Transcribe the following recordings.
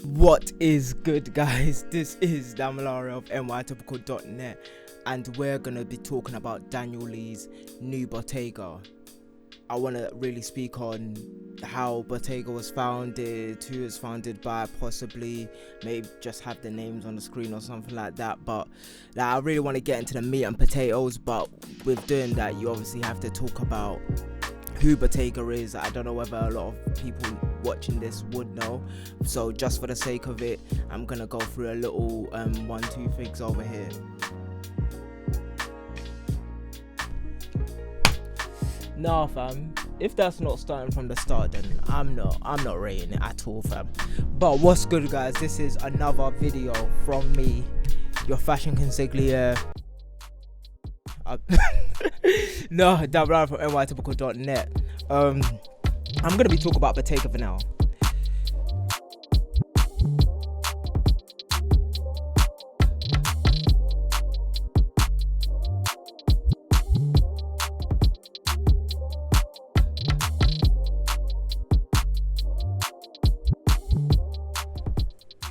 What is good, guys? This is Damilara of nytypical.net, and we're gonna be talking about Daniel Lee's new Bottega. I want to really speak on how Bottega was founded, who it's founded by, possibly maybe just have the names on the screen or something like that. But I really want to get into the meat and potatoes. But with doing that, you obviously have to talk about who Bottega is. I don't know whether a lot of people watching this would know, so just for the sake of it, I'm gonna go through a little 1-2 things over here. Nah, fam, if that's not starting from the start, then I'm not rating it at all, fam. But what's good, guys? This is another video from me, your fashion consigliere. No, Damilara from nytypical.net. I'm gonna be talking about Bottega Veneta.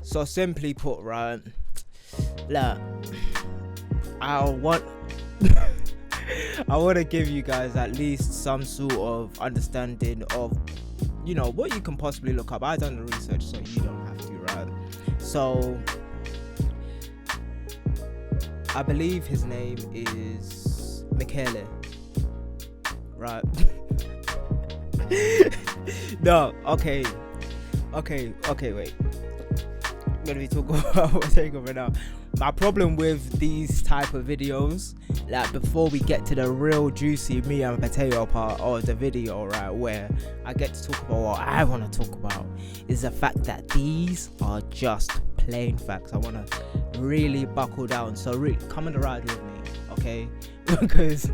So simply put, right, look, I want to give you guys at least some sort of understanding of, you know, what you can possibly look up. I've done the research, so you don't have to, right? So I believe his name is Michele, right? No, okay, wait. I'm gonna be talking about Bottega Veneta. My problem with these type of videos, like before we get to the real juicy meat and potato part of the video, right, where I get to talk about what I want to talk about, is the fact that these are just plain facts. I want to really buckle down, so really come on the ride with me, okay? Because,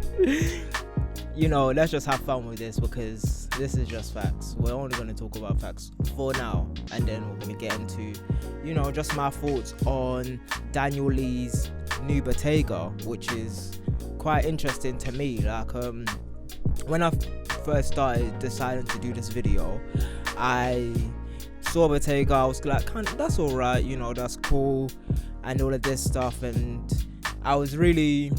you know, let's just have fun with this, because this is just facts. We're only going to talk about facts for now, and then we're going to get into, you know, just my thoughts on Daniel Lee's new Bottega, which is quite interesting to me. Like, when I first started deciding to do this video, I saw Bottega. I was like, that's all right, you know, that's cool, and all of this stuff, and I was really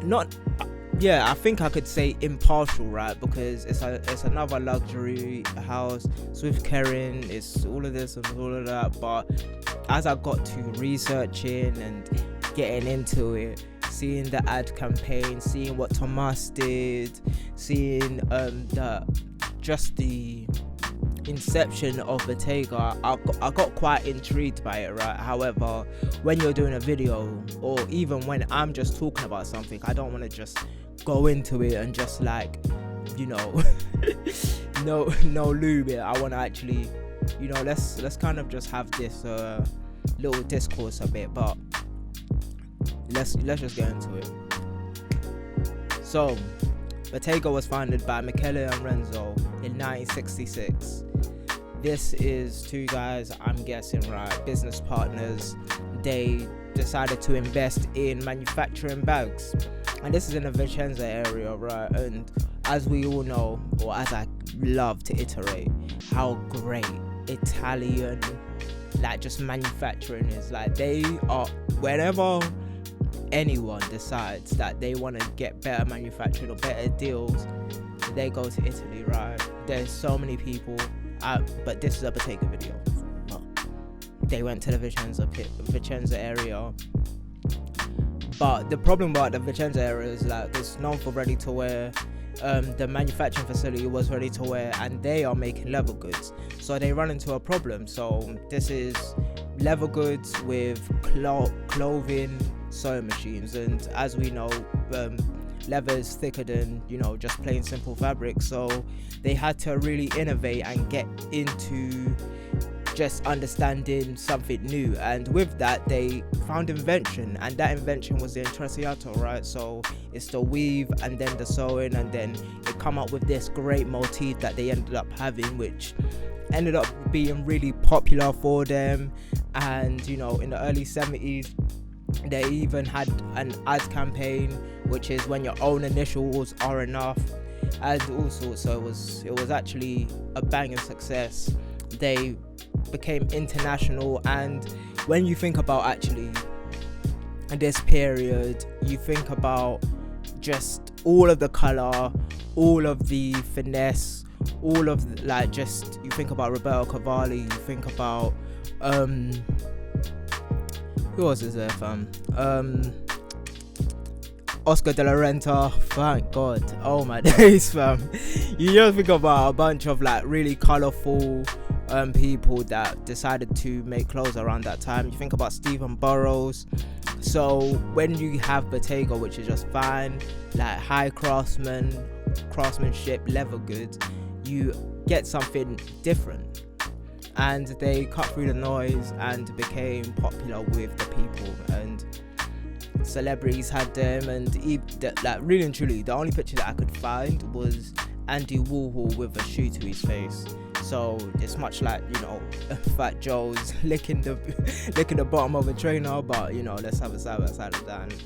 not. Yeah, I think I could say impartial, right? Because it's another luxury house. It's with Kering. It's all of this and all of that. But as I got to researching and getting into it, seeing the ad campaign, seeing what Tomas did, seeing the inception of Bottega, I got quite intrigued by it, right? However, when you're doing a video, or even when I'm just talking about something, I don't want to just go into it and just, like, you know, no lube it. I want to actually, you know, let's kind of just have this little discourse a bit. But let's just get into it. So Bottega was founded by Michele and Renzo in 1966. This is two guys, I'm guessing, right, business partners. They decided to invest in manufacturing bags, and this is in the Vicenza area, right? And as we all know, or as I love to iterate, how great Italian, like, just manufacturing is. Like, they are, whenever anyone decides that they want to get better manufacturing or better deals, they go to Italy, right? There's so many people, but this is a Bottega video. They went to the Vicenza area. But the problem about the Vicenza area is, like, it's known for ready to wear. The manufacturing facility was ready to wear, and they are making leather goods, so they run into a problem. So this is leather goods with clothing sewing machines, and as we know, leather is thicker than, you know, just plain simple fabric. So they had to really innovate and get into just understanding something new, and with that they found invention, and that invention was the Intrecciato, right? So it's the weave and then the sewing, and then it come up with this great motif that they ended up having, which ended up being really popular for them. And, you know, in the early 70s they even had an ad campaign, which is when your own initials are enough, and all sorts. So it was actually a banging success. They became international. And when you think about actually this period, you think about just all of the color, all of the finesse, all of the, like, just, you think about Roberto Cavalli, you think about who else is there, fam? Oscar de la Renta, thank God. Oh my days, fam. You just think about a bunch of like really colourful people that decided to make clothes around that time. You think about Stephen Burrows. So when you have Bottega, which is just fine, like high craftsmanship, leather goods, you get something different. And they cut through the noise and became popular with the people, and celebrities had them. And like really and truly, the only picture that I could find was Andy Warhol with a shoe to his face. So it's much like, you know, Fat Joe's licking the bottom of a trainer, but you know, let's have a side by side of that and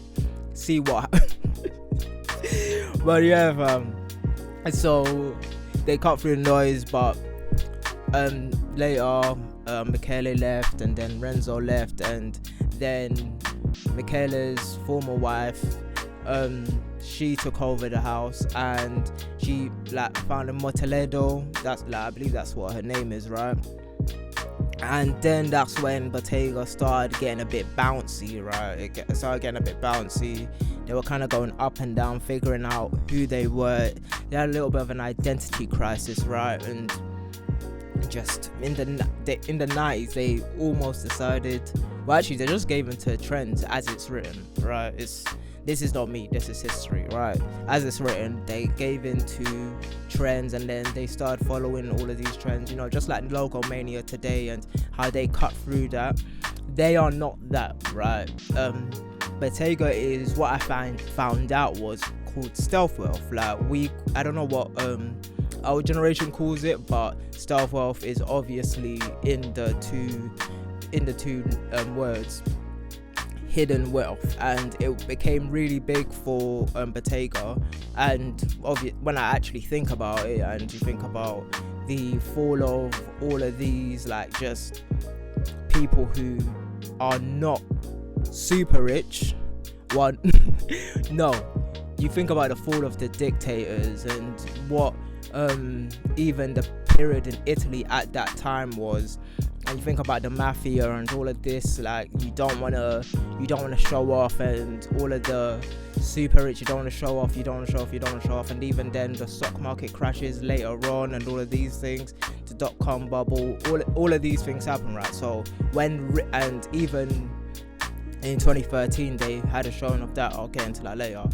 see what happens. But yeah, so they cut through the noise, but later Michele left, and then Renzo left, and then Michele's former wife, she took over the house, and she like found a Motledo. That's like, I believe that's what her name is, right? And then that's when Bottega started getting a bit bouncy, right? It started getting a bit bouncy. They were kind of going up and down, figuring out who they were. They had a little bit of an identity crisis, right? And just in the 90s, they almost decided, well, actually they just gave into trends as it's written, right? This is not me, this is history, right? As it's written, they gave into trends, and then they started following all of these trends, you know, just like Logomania today and how they cut through that. They are not that, right? Bottega is what I found out was called stealth wealth. Like, I don't know what our generation calls it, but stealth wealth is obviously in the two words, hidden wealth, and it became really big for Bottega. And when I actually think about it, and you think about the fall of all of these, like, just people who are not super rich, no, you think about the fall of the dictators and what even the period in Italy at that time was, and you think about the mafia and all of this, like, you don't want to show off, and all of the super rich, you don't want to show off, and even then the stock market crashes later on, and all of these things, the dot-com bubble, all of these things happen, right? So and even in 2013 they had a showing of that. I'll get into that later.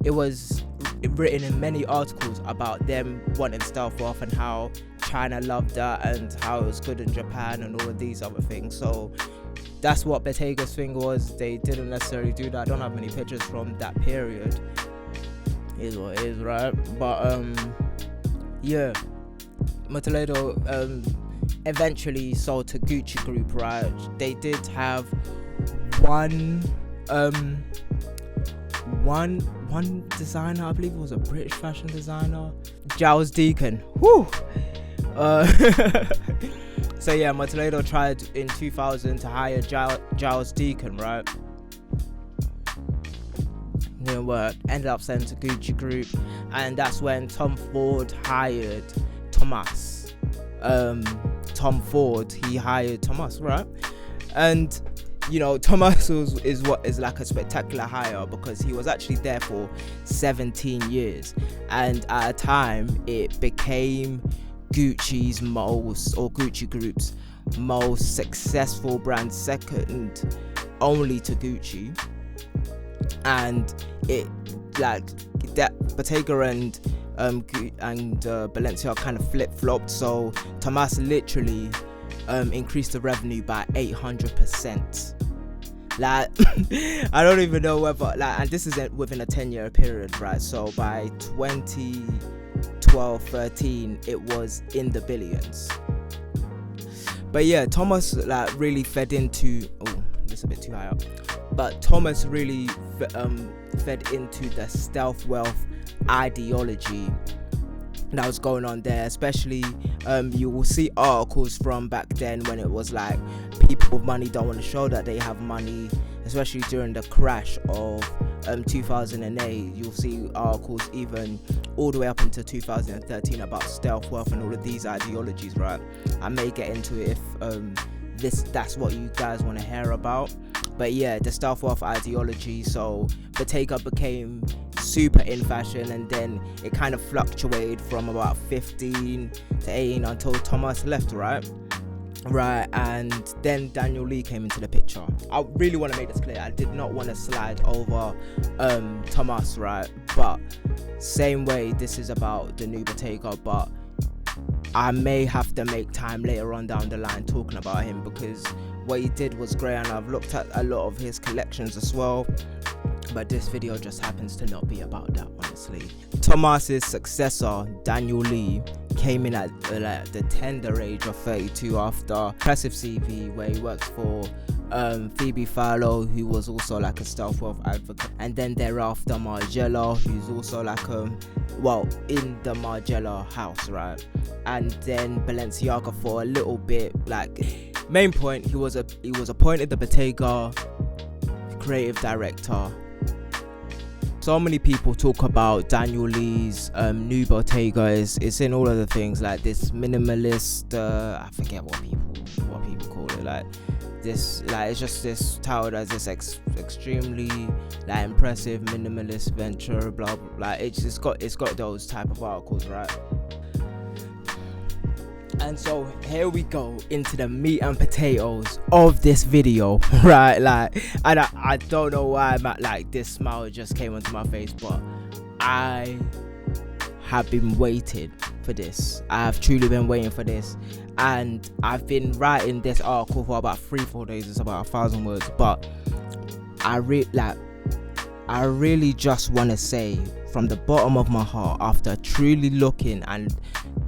It was written in many articles about them wanting stealth wealth and how China loved that and how it was good in Japan and all of these other things. So that's what Bottega's thing was. They didn't necessarily do that. I don't have many pictures from that period. Is what it is, right? But yeah, Motledo eventually sold to Gucci Group, right? They did have one designer, I believe it was a British fashion designer, Giles Deacon. Whew. So yeah, Motledo tried in 2000 to hire Giles Deacon, right? Didn't work. Ended up sent to Gucci Group, and that's when Tom Ford hired Tomas. Tom Ford, he hired Tomas, right? And you know, Tomas is like a spectacular hire, because he was actually there for 17 years, and at a time it became Gucci Group's most successful brand, second only to Gucci. And it, like, that Bottega and Balenciaga kind of flip-flopped. So Tomas literally increased the revenue by 800%. Like, I don't even know whether, like, and this is within a 10-year period, right? So by 2012-13, it was in the billions. But yeah, Tomas like really fed into, oh, this is a bit too high up. But Tomas really fed into the stealth wealth ideology that was going on there. Especially you will see articles from back then when it was like people with money don't want to show that they have money, especially during the crash of 2008. You'll see articles even all the way up into 2013 about stealth wealth and all of these ideologies, right? I may get into it if that's what you guys want to hear about. But yeah, the stealth wealth ideology. So Bottega became super in fashion, and then it kind of fluctuated from about 15 to 18 until Tomas left, right, and then Daniel Lee came into the picture. I really want to make this clear, I did not want to slide over Tomas, right, but same way this is about the new Bottega, but I may have to make time later on down the line talking about him, because what he did was great, and I've looked at a lot of his collections as well, but this video just happens to not be about that, honestly. Tomas's successor, Daniel Lee, came in at the tender age of 32 after impressive CV where he worked for Phoebe Philo, who was also like a stealth wealth advocate, and then thereafter Margiela, who's also like in the Margiela house, right, and then Balenciaga for a little bit. Like, main point, he was appointed the Bottega creative director. So many people talk about Daniel Lee's new Bottega. It's in all of the things, like this minimalist, I forget what people call it, like this, like it's just this touted as this extremely like impressive minimalist venture, blah blah, like it's got those type of articles, right? And so here we go into the meat and potatoes of this video, right? Like, and I don't know why this smile just came onto my face, but I have been waiting for this. I have truly been waiting for this, and I've been writing this article for about 3-4 days. It's about 1,000 words, but I really just want to say from the bottom of my heart, after truly looking and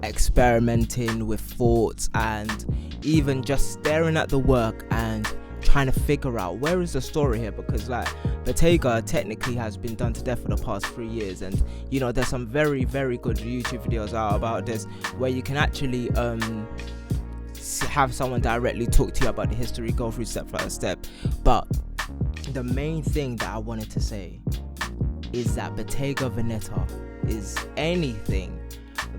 experimenting with thoughts and even just staring at the work and trying to figure out where is the story here, because like Bottega technically has been done to death for the past 3 years, and you know there's some very, very good YouTube videos out about this where you can actually have someone directly talk to you about the history, go through step by step. But the main thing that I wanted to say is that Bottega Veneta is anything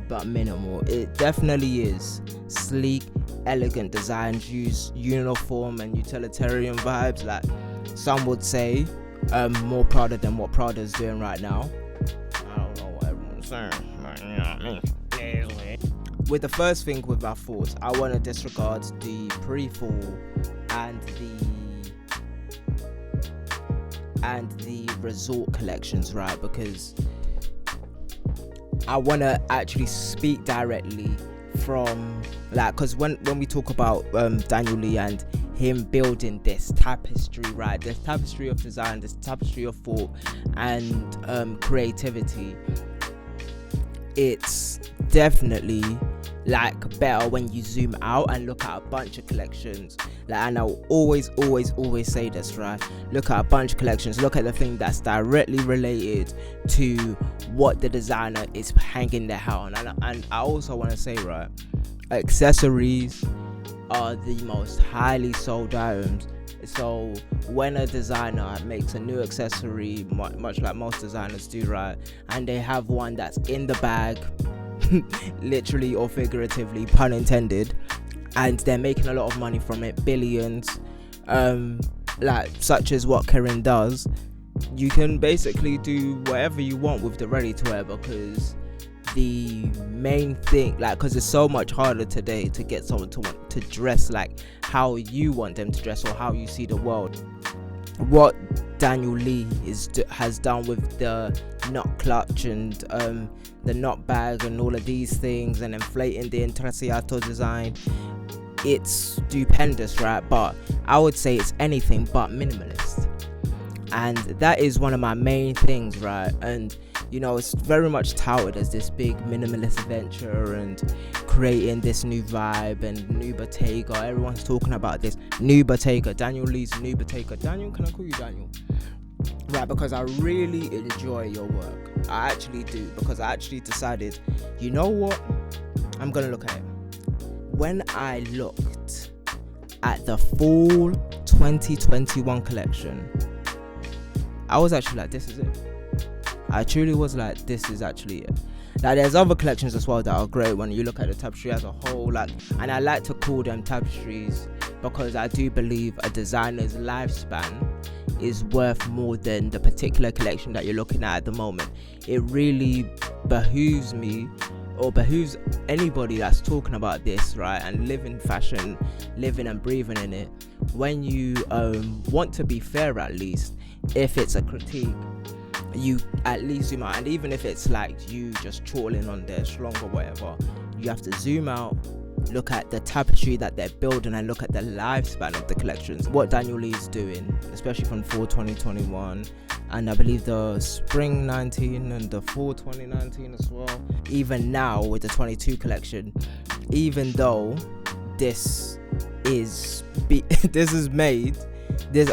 but minimal. It definitely is sleek, elegant designs, use uniform and utilitarian vibes, like some would say. More Prada than what Prada is doing right now. I don't know what everyone's saying, but you know what I mean. With the first thing with our thoughts, I want to disregard the pre-fall and the resort collections, right? Because I want to actually speak directly from, like, because when we talk about Daniel Lee and him building this tapestry, right, this tapestry of design, this tapestry of thought and creativity, it's definitely like better when you zoom out and look at a bunch of collections. Like, and I'll always say this, right? Look at a bunch of collections, look at the thing that's directly related to what the designer is hanging their hat on. And I also want to say, right, accessories are the most highly sold items. So when a designer makes a new accessory, much like most designers do, right, and they have one that's in the bag, literally or figuratively, pun intended, and they're making a lot of money from it, billions, like such as what Kering does, you can basically do whatever you want with the ready to wear, because the main thing, like, because it's so much harder today to get someone to want to dress like how you want them to dress or how you see the world. What Daniel Lee has done with the knot clutch and the knot bag and all of these things, and inflating the Intrecciato design, it's stupendous, right? But I would say it's anything but minimalist, and that is one of my main things, right? And you know, it's very much touted as this big minimalist venture and creating this new vibe and new Bottega. Everyone's talking about this new Bottega, Daniel Lee's new Bottega. Daniel, can I call you Daniel? right? Because I really enjoy your work. I actually do, because I actually decided, you know what, I'm gonna look at it. When I looked at the fall 2021 collection, I was actually like, this is it. I truly was like, this is actually it. Like, there's other collections as well that are great when you look at the tapestry as a whole, like, and I like to call them tapestries because I do believe a designer's lifespan is worth more than the particular collection that you're looking at the moment. It really behooves me, or behooves anybody that's talking about this, right, and living fashion, living and breathing in it, when you want to be fair, at least if it's a critique, you at least zoom out. And even if it's like you just trawling on their schlong or whatever, you have to zoom out, look at the tapestry that they're building, and look at the lifespan of the collections. What Daniel Lee is doing, especially from fall 2021, and I believe the spring 19 and the fall 2019 as well. Even now with the 22 collection, even though this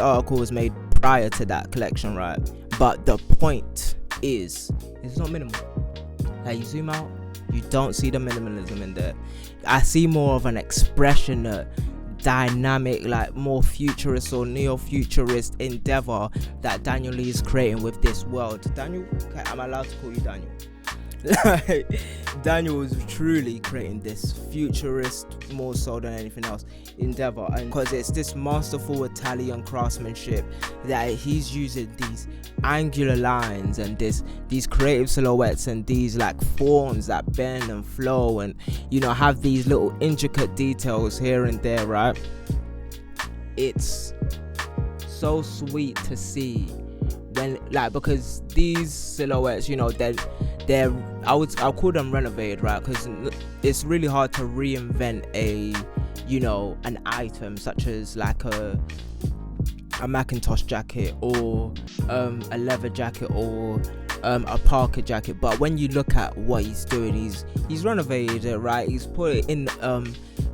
article was made prior to that collection, right? But the point is, it's not minimal. Like, you zoom out, you don't see the minimalism in there. I see more of an expression, dynamic, like more futurist or neo-futurist endeavor that Daniel Lee is creating with this world. Daniel, okay, I'm allowed to call you Daniel. Daniel was truly creating this futurist, more so than anything else, endeavor, and because it's this masterful Italian craftsmanship that he's using these angular lines and these creative silhouettes and these like forms that bend and flow, and you know, have these little intricate details here and there, right? It's so sweet to see when, like, because these silhouettes, you know, they're I'll call them renovated, right? Because it's really hard to reinvent an item such as like a Macintosh jacket or a leather jacket or a Parker jacket. But when you look at what he's doing, he's renovated it, right? He's put it in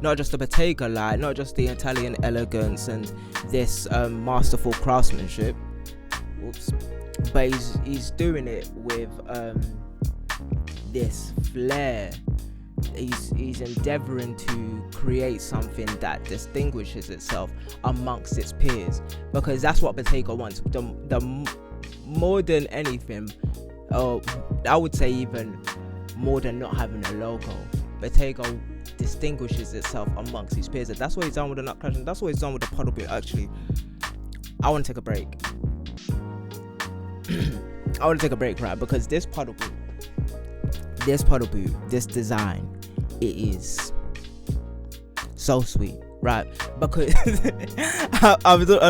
not just the Bottega line, not just the Italian elegance and this masterful craftsmanship, but he's doing it with this flair. He's endeavoring to create something that distinguishes itself amongst its peers, because that's what Bottega wants. The more than anything, I would say even more than not having a logo, Bottega distinguishes itself amongst its peers. And that's what he's done with the nut collection. That's what he's done with the puddle boot. Actually, I want to take a break. I want to take a break, right? Because this puddle boot, this design, it is so sweet, right? Because I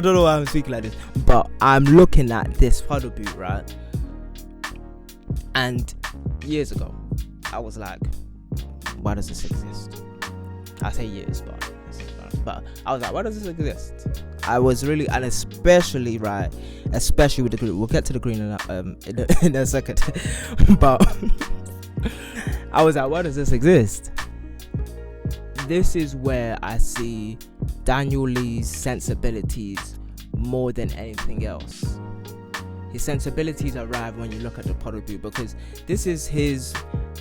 don't know why I'm speaking like this, but I'm looking at this puddle boot, right? And years ago, I was like, why does this exist? I say years, but I was like, why does this exist? I was really, and especially with the green. We'll get to the green in a second, but I was like, why does this exist? This is where I see Daniel Lee's sensibilities more than anything else. His sensibilities arrive when you look at the puddle boot, because this is his,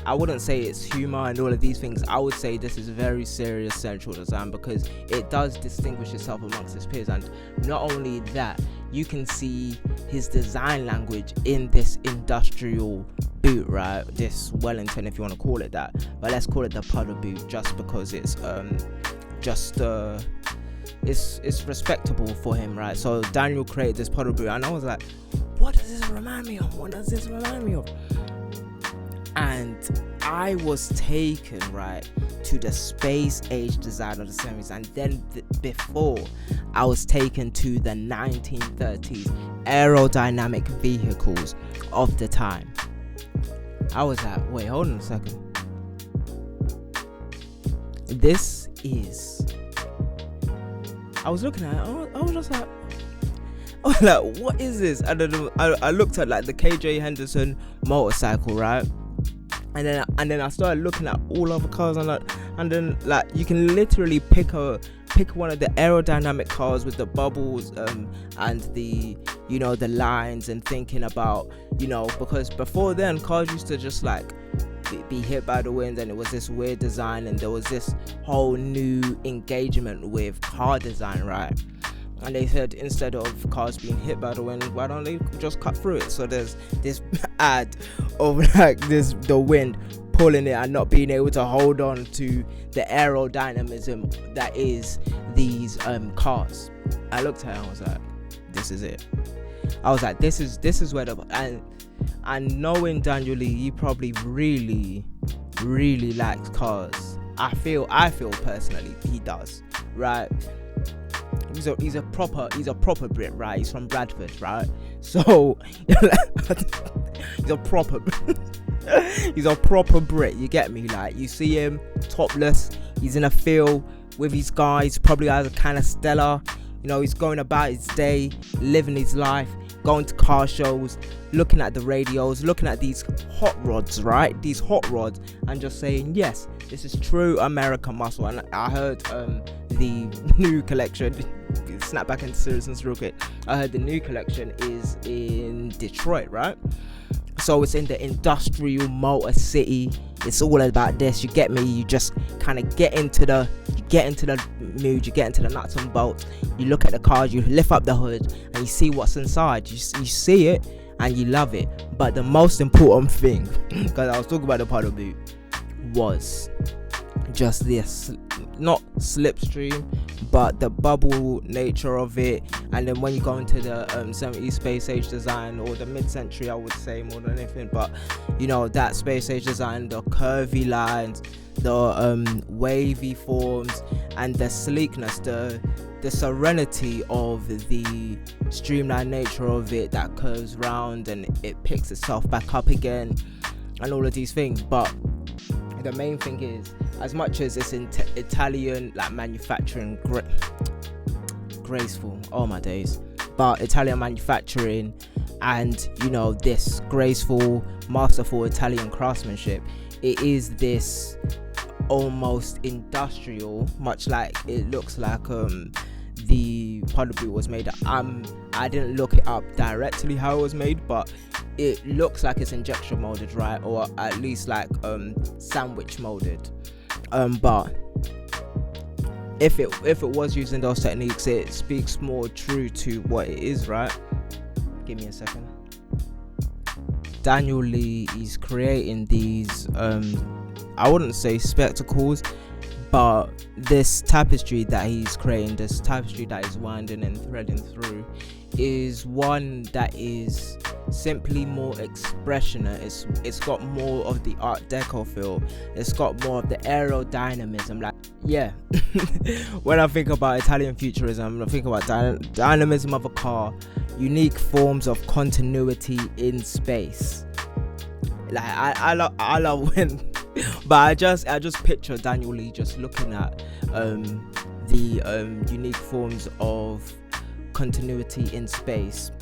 I wouldn't say it's humor and all of these things. I would say this is very serious sensual design, because it does distinguish itself amongst his peers. And not only that, you can see his design language in this industrial boot, right? This Wellington, if you want to call it that, but let's call it the puddle boot just because it's it's respectable for him, right? So Daniel created this puddle boot, and I was like, what does this remind me of? What does this remind me of? And I was taken, right, to the space age design of the 70s, and then before, I was taken to the 1930s aerodynamic vehicles of the time. I was like, wait, hold on a second. This is, I was looking at it, I was just like, what is this? And then I looked at like the KJ Henderson motorcycle, right? And then I started looking at all other cars, and then like you can literally pick a pick one of the aerodynamic cars with the bubbles and the, you know, the lines, and thinking about, you know, because before then cars used to just like be hit by the wind, and it was this weird design, and there was this whole new engagement with car design, right? And they said, instead of cars being hit by the wind, why don't they just cut through it? So there's this ad of like the wind pulling it and not being able to hold on to the aerodynamism that is these cars. I looked at it and I was like, this is it. I was like, this is where and knowing Daniel Lee, he probably really likes cars. I feel personally he does, right? He's a proper Brit, right? He's from Bradford, right? So he's a proper Brit, you get me? Like, you see him topless, he's in a field with his guys, probably has a kind of Stella, you know, he's going about his day, living his life, going to car shows, looking at the radios, looking at these hot rods, right? These hot rods, and just saying, yes, this is true American muscle. And I heard the new collection, snap back into seriousness real quick, I heard the new collection is in Detroit, right? So it's in the industrial motor city. It's all about this, you get me? You just kind of get into the mood, you get into the nuts and bolts, you look at the cars, you lift up the hood, and you see what's inside. You see it and you love it. But the most important thing, because I was talking about the puddle boot, was just this, not slipstream, but the bubble nature of it. And then when you go into the 70s space age design, or the mid-century, I would say, more than anything, but you know, that space age design, the curvy lines, the wavy forms, and the sleekness, the serenity of the streamlined nature of it that curves round and it picks itself back up again, and all of these things. But the main thing is, as much as it's in Italian, like manufacturing, graceful, oh my days, but Italian manufacturing, and you know, this graceful, masterful Italian craftsmanship, it is this almost industrial, much like it looks like the puddle boot was made. I didn't look it up directly how it was made, but it looks like it's injection molded, right? Or at least like sandwich molded. But if it was using those techniques, it speaks more true to what it is, right? Give me a second. Daniel Lee is creating these I wouldn't say spectacles, but this tapestry that he's creating, this tapestry that is winding and threading through, is one that is simply more expressionist. It's got more of the Art Deco feel. It's got more of the aerodynamism. Like, yeah, when I think about Italian futurism, I think about dynamism of a car, unique forms of continuity in space. Like, I love when. But I just picture Daniel Lee just looking at the unique forms of continuity in space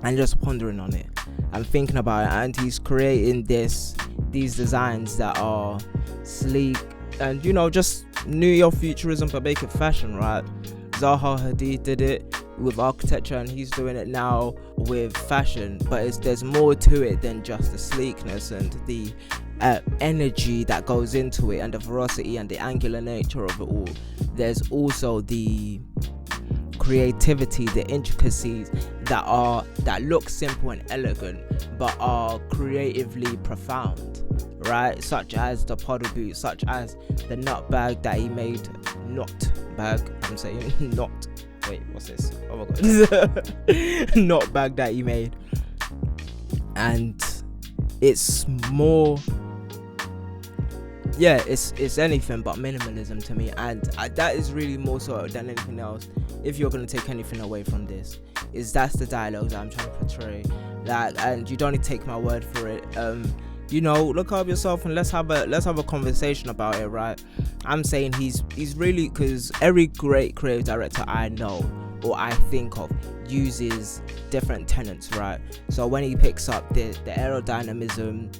and just pondering on it and thinking about it, and he's creating these designs that are sleek and, you know, just New York futurism but make it fashion, right? Zaha Hadid did it with architecture, and he's doing it now with fashion, but there's more to it than just the sleekness and the energy that goes into it, and the ferocity and the angular nature of it all. There's also the creativity, the intricacies that look simple and elegant but are creatively profound, right? Such as the puddle boot, such as the nut bag that he made. Wait, what's this? Oh my god. Nut bag that he made. And it's more, yeah, it's anything but minimalism to me, and that is really more so than anything else. If you're going to take anything away from this, that's the dialogue that I'm trying to portray. Like, and you don't need to take my word for it. You know, look up yourself and let's have a conversation about it, right? I'm saying he's really, because every great creative director I know or I think of uses different tenets, right? So when he picks up the aerodynamism,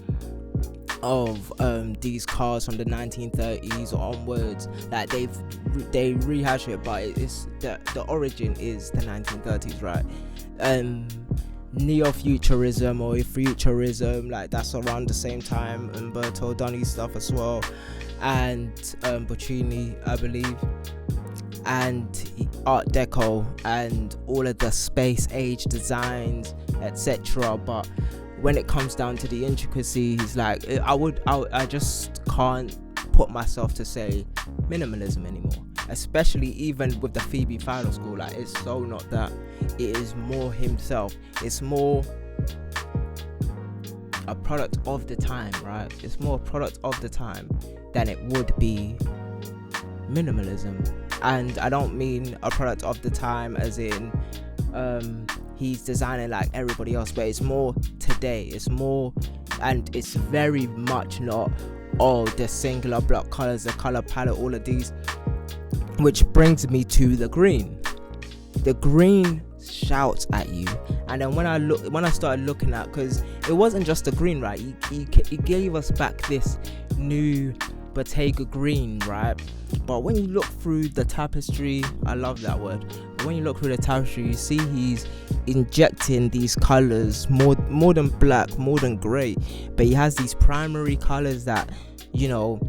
of these cars from the 1930s onwards. Like they rehash it, but it's the origin is the 1930s, right? Neo-futurism or futurism, like that's around the same time. Umberto Donni's stuff as well, and Boccini, I believe, and Art Deco and all of the space age designs, etc. But when it comes down to the intricacies, like I just can't put myself to say minimalism anymore, especially even with the Phoebe Final School. Like, it's so not that. It is more himself. It's more a product of the time, right? It's more a product of the time than it would be minimalism. And I don't mean a product of the time as in he's designing like everybody else, but it's more today. It's more, and it's very much not the singular block colors, the color palette, all of these, which brings me to the green. The green shouts at you. And then when I started looking at, because it wasn't just the green, right? He gave us back this new Bottega green, right? But when you look through the tapestry, I love that word, but when you look through the tapestry, you see he's injecting these colors, more than black, more than gray, but he has these primary colors that, you know,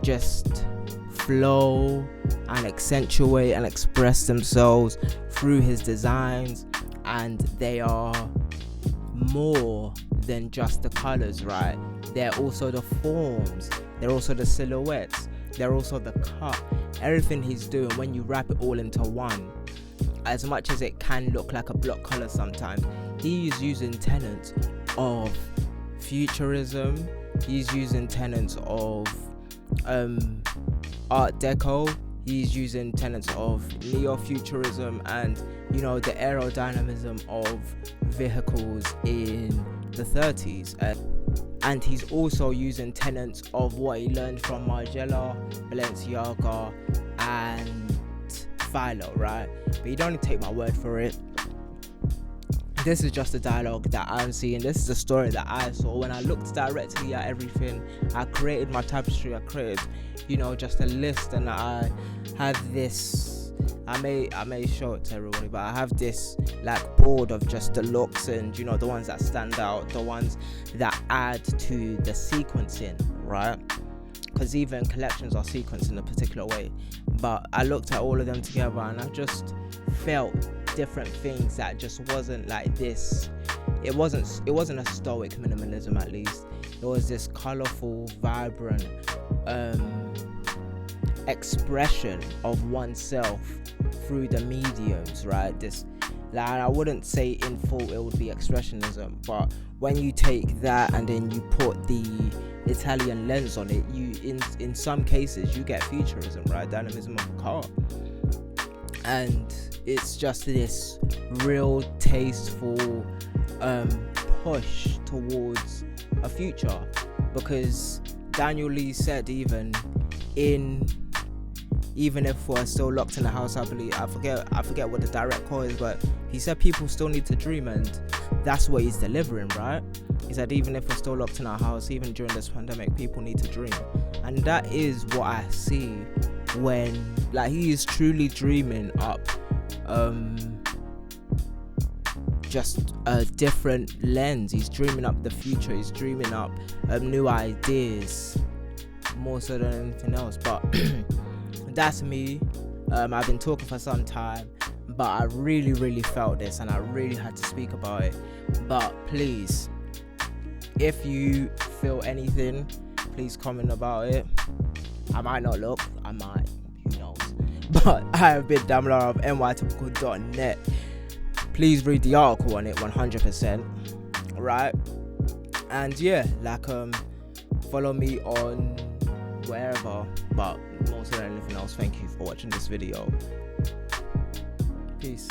just flow and accentuate and express themselves through his designs. And they are more than just the colors, right? They're also the forms, they're also the silhouettes, they're also the cut. Everything he's doing, when you wrap it all into one, as much as it can look like a block color sometimes, he's using tenets of futurism, he's using tenets of Art Deco, he's using tenets of neo-futurism, and, you know, the aerodynamism of vehicles in the 30s. And he's also using tenets of what he learned from Margiela, Balenciaga, and Philo, right? But you don't need to take my word for it. This is just a dialogue that I'm seeing. This is a story that I saw when I looked directly at everything. I created my tapestry. I created, you know, just a list, and I have this. I may show it to everybody, but I have this like board of just the looks, and, you know, the ones that stand out, the ones that add to the sequencing, right? Because even collections are sequenced in a particular way. But I looked at all of them together, and I just felt different things that just wasn't like this. It wasn't a stoic minimalism, at least. It was this colorful, vibrant expression of oneself through the mediums, right? This, like, I wouldn't say in full it would be expressionism, but when you take that and then you put the Italian lens on it, you in some cases you get futurism, right? Dynamism of a car. And it's just this real tasteful push towards a future, because Daniel Lee said even if we're still locked in the house, I believe, I forget what the direct quote is, but he said people still need to dream, and that's what he's delivering, right? He said even if we're still locked in our house, even during this pandemic, people need to dream. And that is what I see when, like, he is truly dreaming up just a different lens. He's dreaming up the future, he's dreaming up new ideas more so than anything else. But that's me. I've been talking for some time, but I really felt this, and I really had to speak about it. But please, if you feel anything, please comment about it. I might not look, I might, who knows. But I have been Damlar of nytypical.net. Please read the article on it 100%, right? And yeah, like follow me on wherever, but more than anything else, thank you for watching this video. Peace.